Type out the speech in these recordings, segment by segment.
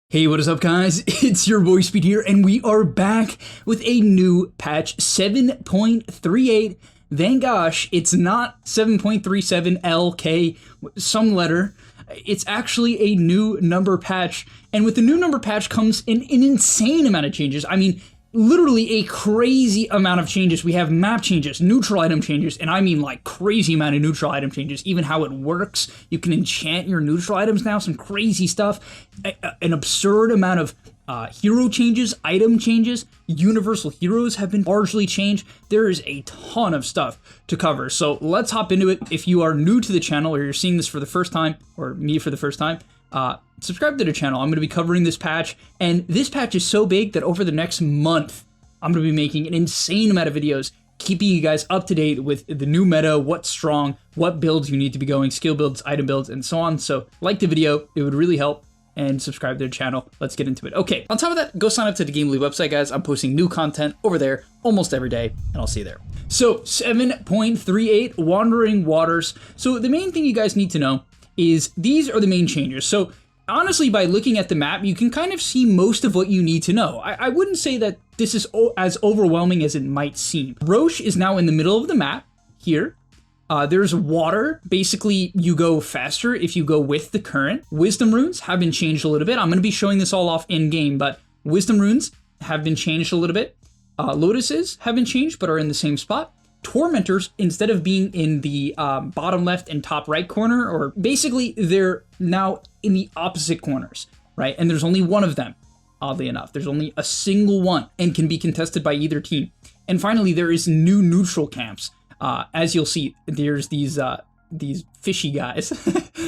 Hey, what is up guys? It's your boy Speed here, and we are back with a new patch, 7.38. Thank gosh, it's not 7.37 LK, some letter. It's actually a new number patch, and with the new number patch comes an insane amount of changes. I mean, literally a crazy amount of changes. We have map changes, neutral item changes, and I mean like crazy amount of neutral item changes, even how it works. You can enchant your neutral items now, some crazy stuff, an absurd amount of hero changes, item changes, universal heroes have been largely changed. There is a ton of stuff to cover, so let's hop into it. If you are new to the channel or you're seeing this for the first time, or me for the first time, subscribe to the channel. I'm going to be covering this patch, and this patch is so big that over the next month, I'm going to be making an insane amount of videos, keeping you guys up to date with the new meta, what's strong, what builds you need to be going, skill builds, item builds, and so on. So like the video, it would really help, and subscribe to the channel. Let's get into it. Okay, on top of that, go sign up to the Gamely website, guys. I'm posting new content over there almost every day, and I'll see you there. So 7.38 Wandering Waters. So the main thing you guys need to know is these are the main changes. So honestly, by looking at the map, you can kind of see most of what you need to know. I wouldn't say that this is as overwhelming as it might seem. Roche is now in the middle of the map here. There's water. Basically, you go faster if you go with the current. Wisdom runes have been changed a little bit. I'm going to be showing this all off in game, but wisdom runes have been changed a little bit. Lotuses have been changed, but are in the same spot. Tormentors, instead of being in the bottom left and top right corner, or basically they're now in the opposite corners, right? And there's only one of them, oddly enough. There's only a single one and can be contested by either team. And finally, there is new neutral camps. As you'll see, there's these fishy guys,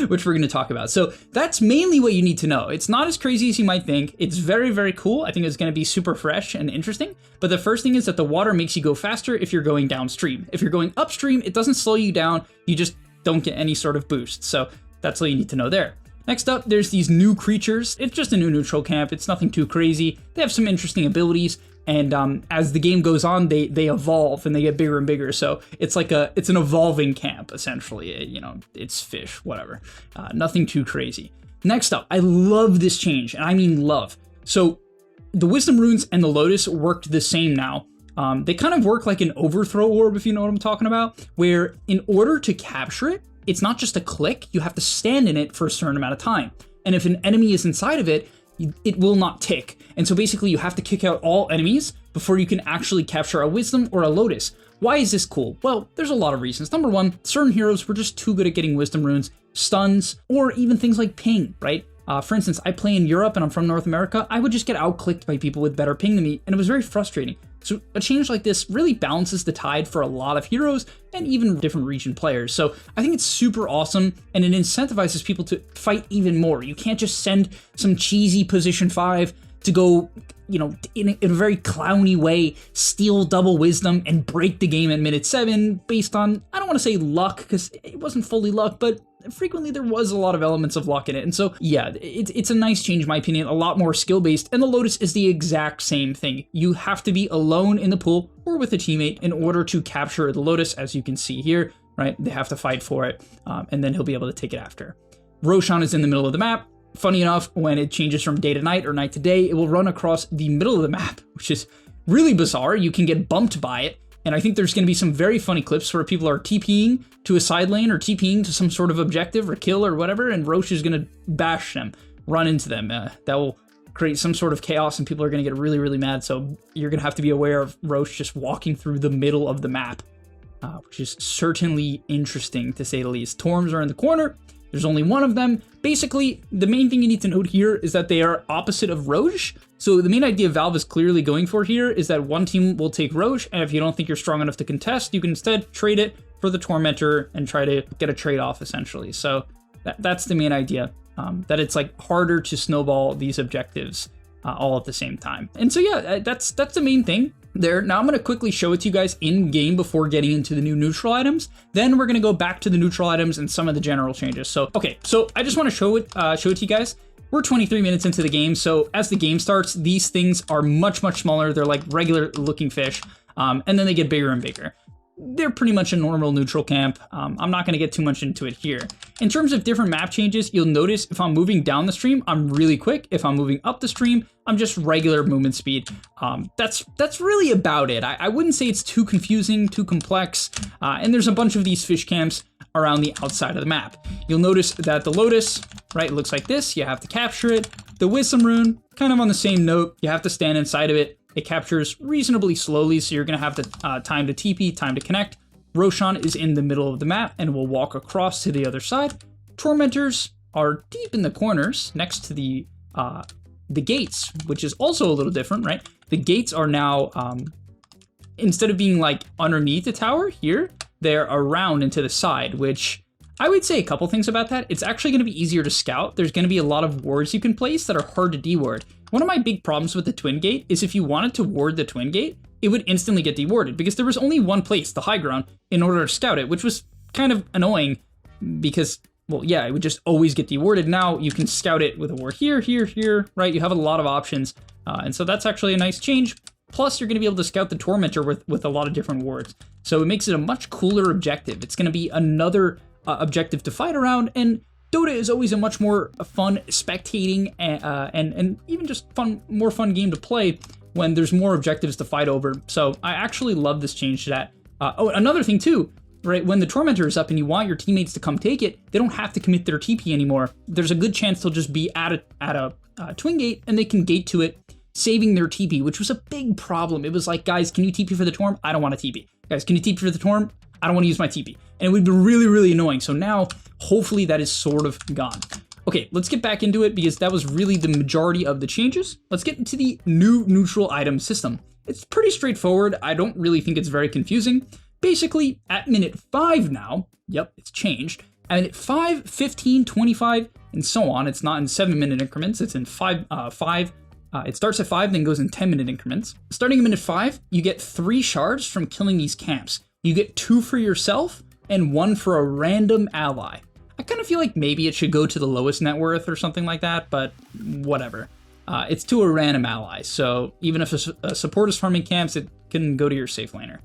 which we're going to talk about. So that's mainly what you need to know. It's not as crazy as you might think. It's very, very cool. I think it's going to be super fresh and interesting. But the first thing is that the water makes you go faster if you're going downstream. If you're going upstream, it doesn't slow you down. You just don't get any sort of boost. So that's all you need to know there. Next up, there's these new creatures. It's just a new neutral camp. It's nothing too crazy. They have some interesting abilities. And as the game goes on, they evolve and they get bigger and bigger. So it's like it's an evolving camp, essentially. You know, it's fish, whatever. Nothing too crazy. Next up, I love this change, and I mean love. So the Wisdom Runes and the Lotus worked the same now. They kind of work like an overthrow orb, if you know what I'm talking about, where in order to capture it, it's not just a click, you have to stand in it for a certain amount of time. And if an enemy is inside of it, it will not tick. And so basically you have to kick out all enemies before you can actually capture a Wisdom or a Lotus. Why is this cool? Well, there's a lot of reasons. Number one, certain heroes were just too good at getting Wisdom runes, stuns, or even things like ping, right? For instance, I play in Europe and I'm from North America. I would just get outclicked by people with better ping than me, and it was very frustrating. So a change like this really balances the tide for a lot of heroes and even different region players. So I think it's super awesome, and it incentivizes people to fight even more. You can't just send some cheesy position 5 to go, you know, in a very clowny way, steal double wisdom and break the game at minute 7 based on, I don't want to say luck, because it wasn't fully luck, but frequently there was a lot of elements of luck in it. And so yeah, it's a nice change in my opinion, a lot more skill based, and the Lotus is the exact same thing. You have to be alone in the pool or with a teammate in order to capture the Lotus, as you can see here, right? They have to fight for it, and then he'll be able to take it after. Roshan is in the middle of the map. Funny enough, when it changes from day to night or night to day, it will run across the middle of the map, which is really bizarre. You can get bumped by it. And I think there's going to be some very funny clips where people are TPing to a side lane or TPing to some sort of objective or kill or whatever, and Roche is going to bash them, run into them. That will create some sort of chaos, and people are going to get really, really mad. So you're going to have to be aware of Roche just walking through the middle of the map, which is certainly interesting to say the least. Torms are in the corner. There's only one of them. Basically, the main thing you need to note here is that they are opposite of Roche. So the main idea Valve is clearly going for here is that one team will take Roche, and if you don't think you're strong enough to contest, you can instead trade it for the Tormentor and try to get a trade-off, essentially. So that's the main idea, that it's like harder to snowball these objectives all at the same time. And so yeah, that's the main thing there. Now I'm going to quickly show it to you guys in game before getting into the new neutral items. Then we're going to go back to the neutral items and some of the general changes. So okay, so I just want to show it to you guys. We're 23 minutes into the game, so as the game starts, these things are much, much smaller. They're like regular looking fish, and then they get bigger and bigger. they're pretty much a normal neutral camp. I'm not going to get too much into it here. In terms of different map changes, you'll notice if I'm moving down the stream, I'm really quick. If I'm moving up the stream, I'm just regular movement speed. That's really about it. I wouldn't say it's too confusing, too complex, and there's a bunch of these fish camps around the outside of the map. You'll notice that the Lotus, right, looks like this. You have to capture it. The Wisdom Rune, kind of on the same note, you have to stand inside of it. It captures reasonably slowly, so you're going to have the time to TP, time to connect. Roshan is in the middle of the map and will walk across to the other side. Tormentors are deep in the corners next to the gates, which is also a little different, right? The gates are now, instead of being like underneath the tower here, they're around and to the side, which I would say a couple things about that. It's actually going to be easier to scout. There's going to be a lot of wards you can place that are hard to deward. One of my big problems with the Twin Gate is if you wanted to ward the Twin Gate, it would instantly get dewarded because there was only one place, the high ground, in order to scout it, which was kind of annoying because, well, yeah, it would just always get dewarded. Now you can scout it with a ward here, here, here, right? You have a lot of options. And so that's actually a nice change. Plus, you're going to be able to scout the Tormentor with a lot of different wards. So it makes it a much cooler objective. It's going to be another objective to fight around, and Dota is always a much more fun spectating and even just more fun game to play when there's more objectives to fight over. So I actually love this change to that. Oh, another thing too, right? When the Tormentor is up and you want your teammates to come take it, they don't have to commit their TP anymore. There's a good chance they'll just be at a Twin Gate and they can gate to it, saving their TP, which was a big problem. It was like, guys, can you TP for the Torm? I don't want to TP. Guys, can you TP for the Torm? I don't want to use my TP. And it would be really, really annoying. So now, hopefully that is sort of gone. Okay, let's get back into it because that was really the majority of the changes. Let's get into the new neutral item system. It's pretty straightforward. I don't really think it's very confusing. Basically, at minute 5 now, yep, it's changed. At minute 5, 15, 25, and so on. It's not in 7-minute increments. It's in 5. It starts at 5, then goes in 10-minute increments. Starting at minute 5, you get 3 shards from killing these camps. You get 2 for yourself and 1 for a random ally. I kind of feel like maybe it should go to the lowest net worth or something like that, but whatever. It's to a random ally, so even if a support is farming camps, it can go to your safe laner.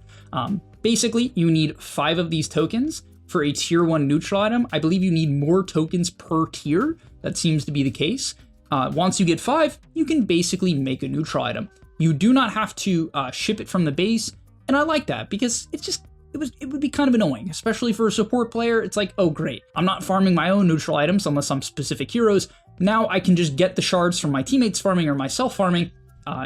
Basically, you need 5 of these tokens for a tier 1 neutral item. I believe you need more tokens per tier. That seems to be the case. Once you get 5, you can basically make a neutral item. You do not have to ship it from the base, and I like that because it would be kind of annoying, especially for a support player. It's like, oh great, I'm not farming my own neutral items unless I'm specific heroes. Now I can just get the shards from my teammates farming or myself farming.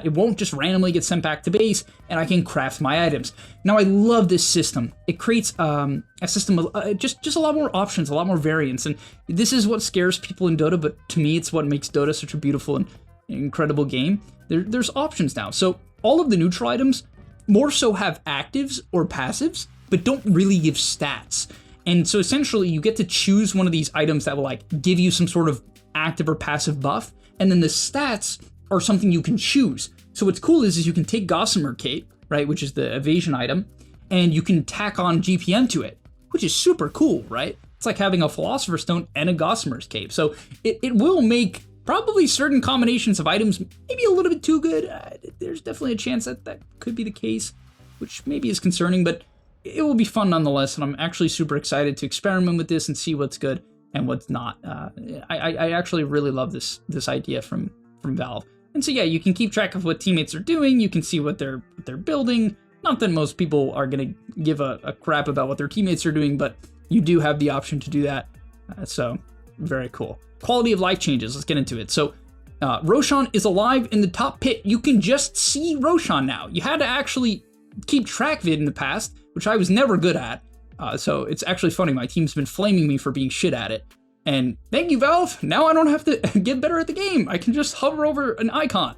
It won't just randomly get sent back to base, and I can craft my items. Now I love this system. It creates a system of just a lot more options, a lot more variance, and this is what scares people in Dota, but to me it's what makes Dota such a beautiful and incredible game. There's options now. So all of the neutral items more so have actives or passives, but don't really give stats. And so essentially you get to choose one of these items that will like give you some sort of active or passive buff, and then the stats are something you can choose. So what's cool is you can take Gossamer Cape, right, which is the evasion item, and you can tack on GPM to it, which is super cool, right? It's like having a Philosopher's Stone and a Gossamer's Cape. So it will make probably certain combinations of items maybe a little bit too good. There's definitely a chance that that could be the case, which maybe is concerning, but it will be fun nonetheless, and I'm actually super excited to experiment with this and see what's good and what's not. I actually really love this idea from Valve. And so yeah, you can keep track of what teammates are doing, you can see what they're building. Not that most people are going to give a crap about what their teammates are doing, but you do have the option to do that. So very cool. Quality of life changes, let's get into it. So Roshan is alive in the top pit. You can just see Roshan now. You had to actually keep track of it in the past, which I was never good at. So it's actually funny, my team's been flaming me for being shit at it. And thank you, Valve. Now I don't have to get better at the game. I can just hover over an icon.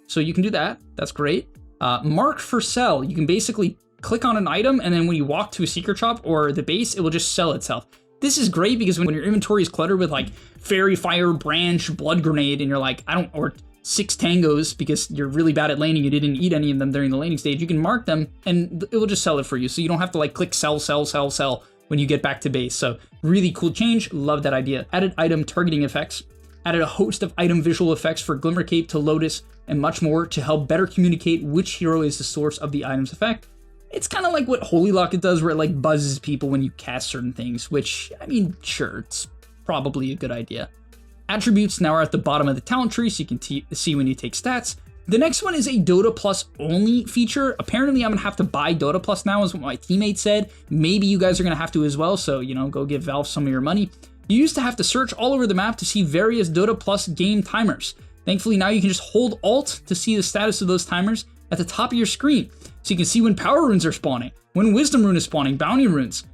So you can do that. That's great. Mark for sell. You can basically click on an item, and then when you walk to a secret shop or the base, it will just sell itself. This is great because when your inventory is cluttered with like Fairy Fire, Branch, Blood Grenade, and you're like, or 6 tangos because you're really bad at laning, you didn't eat any of them during the laning stage, you can mark them and it will just sell it for you. So you don't have to like click sell when you get back to base. So really cool change. Love that idea. Added item targeting effects. Added a host of item visual effects for Glimmer Cape to Lotus and much more to help better communicate which hero is the source of the item's effect. It's kind of like what Holy Locket does, where it like buzzes people when you cast certain things, which, I mean, sure, it's probably a good idea. Attributes now are at the bottom of the talent tree, so you can see when you take stats. The next one is a Dota Plus only feature. Apparently, I'm going to have to buy Dota Plus now, is what my teammate said. Maybe you guys are going to have to as well, so, you know, go give Valve some of your money. You used to have to search all over the map to see various Dota Plus game timers. Thankfully, now you can just hold Alt to see the status of those timers at the top of your screen. So you can see when Power Runes are spawning, when Wisdom Rune is spawning, Bounty Runes.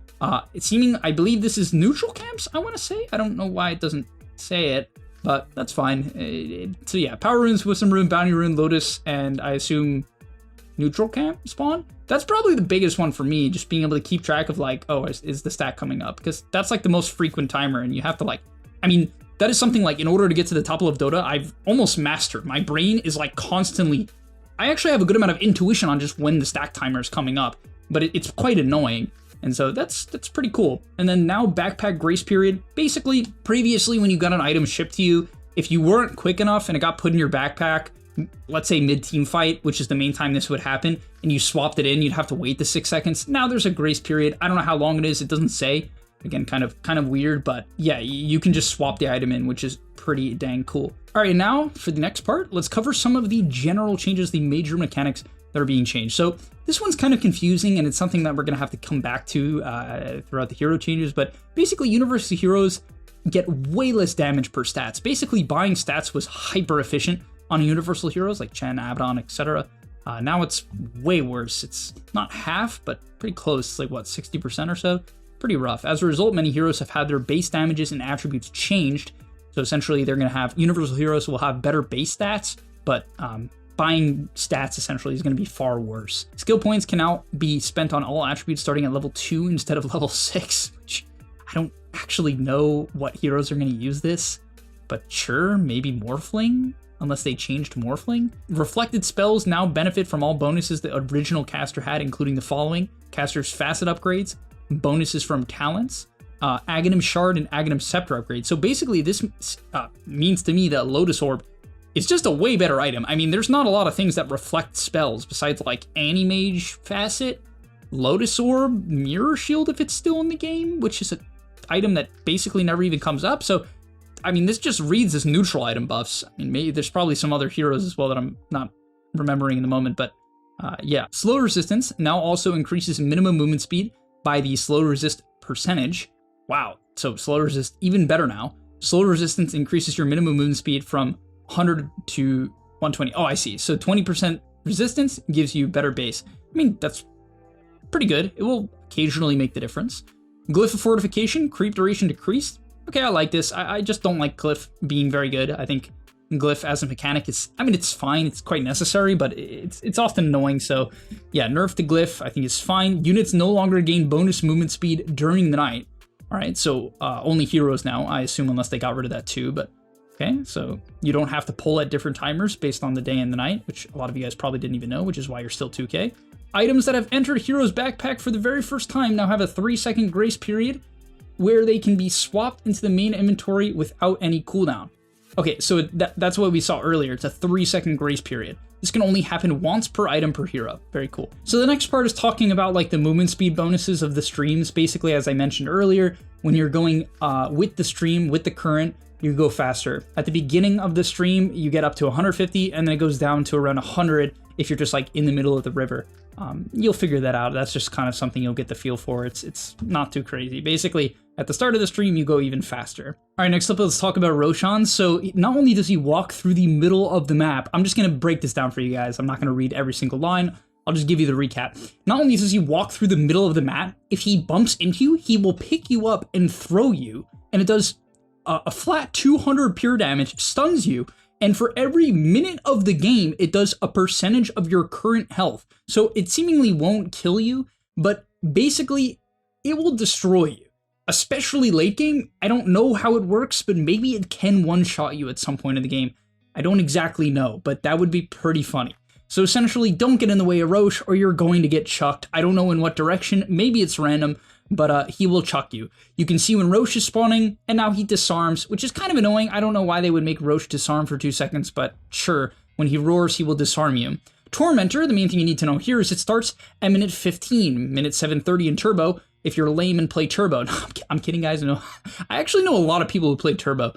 It's seeming, I believe this is neutral camps, I want to say. I don't know why it doesn't say it, but that's fine. So yeah, Power Runes, Wisdom Rune, Bounty Rune, Lotus, and I assume neutral camp spawn? That's probably the biggest one for me, just being able to keep track of like, oh, is the stat coming up? Because that's like the most frequent timer, and you have to like, I mean, that is something like, in order to get to the top of Dota, I've almost mastered. My brain is like constantly, I actually have a good amount of intuition on just when the stack timer is coming up, but it's quite annoying. And so that's pretty cool. And then now backpack grace period. Basically, previously when you got an item shipped to you, if you weren't quick enough and it got put in your backpack, let's say mid-team fight, which is the main time this would happen, and you swapped it in, you'd have to wait the 6 seconds. Now there's a grace period. I don't know how long it is. It doesn't say. Again, kind of weird, but yeah, you can just swap the item in, which is pretty dang cool. All right, now for the next part, let's cover some of the general changes, the major mechanics that are being changed. So this one's kind of confusing, and it's something that we're going to have to come back to throughout the hero changes, but basically Universal Heroes get way less damage per stats. Basically, buying stats was hyper efficient on Universal Heroes like Chen, Abaddon, etc. Now it's way worse. It's not half, but pretty close. It's like, what, 60% or so? Pretty rough. As a result, many heroes have had their base damages and attributes changed. So essentially, they're going to have, Universal Heroes will have better base stats, but buying stats essentially is going to be far worse. Skill points can now be spent on all attributes starting at level 2 instead of level 6, which I don't actually know what heroes are going to use this, but sure, maybe Morphling, unless they changed Morphling. Reflected spells now benefit from all bonuses the original caster had, including the following: caster's facet upgrades, bonuses from talents, Aghanim Shard and Aghanim Scepter upgrades. So basically this means to me that Lotus Orb is just a way better item. I mean, there's not a lot of things that reflect spells besides like Animage Facet, Lotus Orb, Mirror Shield if it's still in the game, which is an item that basically never even comes up. So, I mean, this just reads as neutral item buffs. I mean, maybe there's probably some other heroes as well that I'm not remembering in the moment, but yeah. Slow resistance now also increases minimum movement speed by the slow resist percentage. Wow, so slow resist even better now. Slow resistance increases your minimum movement speed from 100 to 120. Oh, I see. So 20% resistance gives you better base. I mean, that's pretty good. It will occasionally make the difference. Glyph of Fortification, creep duration decreased. Okay, I like this. I just don't like Glyph being very good. I think Glyph as a mechanic is, I mean, it's fine. It's quite necessary, but it's often annoying. So yeah, nerf to Glyph I think is fine. Units no longer gain bonus movement speed during the night. All right, so only heroes now, I assume, unless they got rid of that too, but okay, so you don't have to pull at different timers based on the day and the night, which a lot of you guys probably didn't even know, which is why you're still 2K. Items that have entered Hero's Backpack for the very first time now have a 3-second grace period where they can be swapped into the main inventory without any cooldown. Okay, so that's what we saw earlier. It's a 3-second grace period. This can only happen once per item per hero. Very cool. So the next part is talking about like the movement speed bonuses of the streams. Basically, as I mentioned earlier, when you're going with the stream, with the current, you go faster. At the beginning of the stream, you get up to 150, and then it goes down to around 100 if you're just like in the middle of the river. You'll figure that out. That's just kind of something you'll get the feel for. It's not too crazy. Basically, at the start of the stream, you go even faster. All right, next up, let's talk about Roshan. So not only does he walk through the middle of the map, I'm just going to break this down for you guys. I'm not going to read every single line. I'll just give you the recap. Not only does he walk through the middle of the map, if he bumps into you, he will pick you up and throw you. And it does a flat 200 pure damage, stuns you, and for every minute of the game, it does a percentage of your current health. So it seemingly won't kill you, but basically it will destroy you. Especially late game. I don't know how it works, but maybe it can one-shot you at some point in the game. I don't exactly know, but that would be pretty funny. So essentially, don't get in the way of Roche or you're going to get chucked. I don't know in what direction. Maybe it's random, but he will chuck you. You can see when Roche is spawning, and now he disarms, which is kind of annoying. I don't know why they would make Roche disarm for 2 seconds, but sure, when he roars, he will disarm you. Tormentor, the main thing you need to know here is it starts at minute 15, minute 7:30 in Turbo, if you're lame and play Turbo. No, I'm kidding, guys. No, I actually know a lot of people who play Turbo.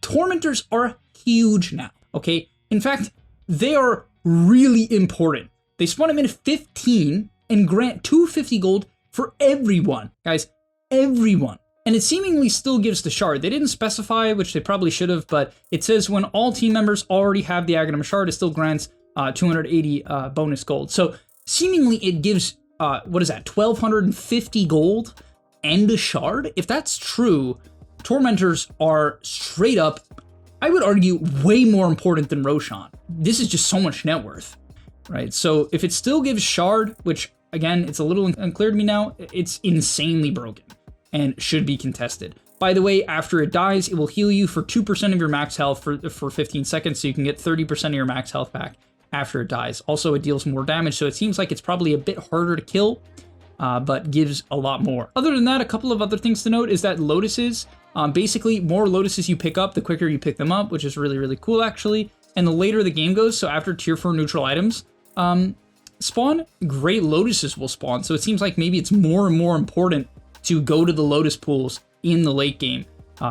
Tormentors are huge now, okay? In fact, they are really important. They spawn at minute 15 and grant 250 gold for everyone. Guys, everyone. And it seemingly still gives the shard. They didn't specify, which they probably should have, but it says when all team members already have the Aghanim shard, it still grants 280 bonus gold. So seemingly it gives, what is that, 1,250 gold and a shard? If that's true, Tormentors are straight up, I would argue, way more important than Roshan. This is just so much net worth, right? So if it still gives shard, which again, it's a little unclear to me now, it's insanely broken and should be contested. By the way, after it dies, it will heal you for 2% of your max health for 15 seconds, so you can get 30% of your max health back after it dies. Also, it deals more damage, so it seems like it's probably a bit harder to kill, but gives a lot more. Other than that, a couple of other things to note is that Lotuses, basically, more Lotuses you pick up, the quicker you pick them up, which is really, really cool, actually. And the later the game goes, so after tier 4 neutral items spawn, great Lotuses will spawn. So it seems like maybe it's more and more important to go to the Lotus pools in the late game,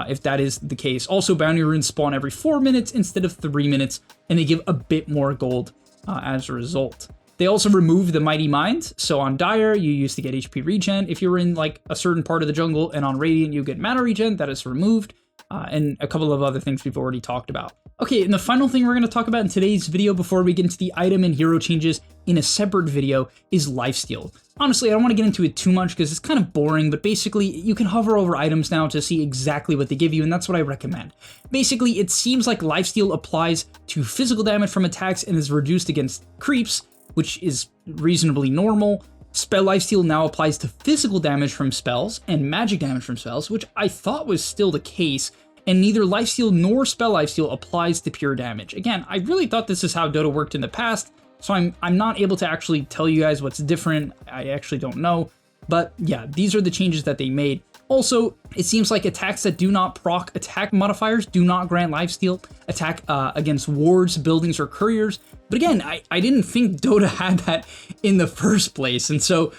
if that is the case. Also, bounty runes spawn every 4 minutes instead of 3 minutes, and they give a bit more gold as a result. They also remove the Mighty Mind, so on Dire, you used to get HP regen. If you're in like a certain part of the jungle, and on Radiant, you get mana regen, that is removed, and a couple of other things we've already talked about. Okay, and the final thing we're going to talk about in today's video before we get into the item and hero changes in a separate video is Lifesteal. Honestly, I don't want to get into it too much because it's kind of boring, but basically you can hover over items now to see exactly what they give you, and that's what I recommend. Basically, it seems like Lifesteal applies to physical damage from attacks and is reduced against creeps, which is reasonably normal. Spell Lifesteal now applies to physical damage from spells and magic damage from spells, which I thought was still the case, and neither Lifesteal nor Spell Lifesteal applies to pure damage. Again, I really thought this is how Dota worked in the past, so I'm not able to actually tell you guys what's different. I actually don't know, but yeah, these are the changes that they made. Also, it seems like attacks that do not proc attack modifiers do not grant Lifesteal. Attack against wards, buildings, or couriers. But again, I didn't think Dota had that in the first place, and so,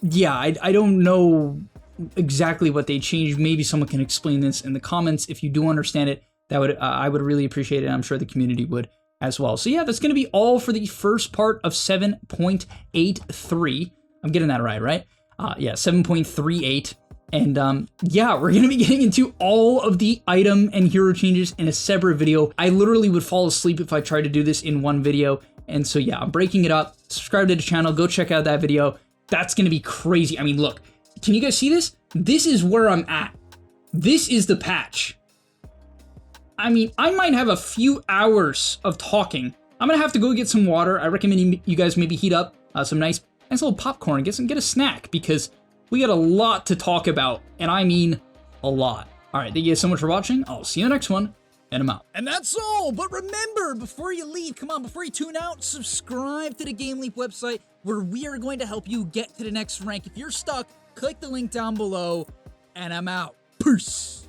yeah, I don't know exactly what they changed. Maybe someone can explain this in the comments. If you do understand it, that would I would really appreciate it. I'm sure the community would as well. So yeah, that's going to be all for the first part of 7.83. I'm getting that right? Yeah, 7.38. And yeah, we're going to be getting into all of the item and hero changes in a separate video. I literally would fall asleep if I tried to do this in one video. And so yeah, I'm breaking it up. Subscribe to the channel. Go check out that video. That's going to be crazy. I mean, look, can you guys see this? This is where I'm at. This is the patch. I mean, I might have a few hours of talking. I'm going to have to go get some water. I recommend you guys maybe heat up some nice little popcorn. Get a snack because we got a lot to talk about, and I mean a lot. All right, thank you guys so much for watching. I'll see you in the next one, and I'm out. And that's all, but remember, before you leave, come on, before you tune out, subscribe to the Game Leap website where we are going to help you get to the next rank. If you're stuck, click the link down below, and I'm out. Peace.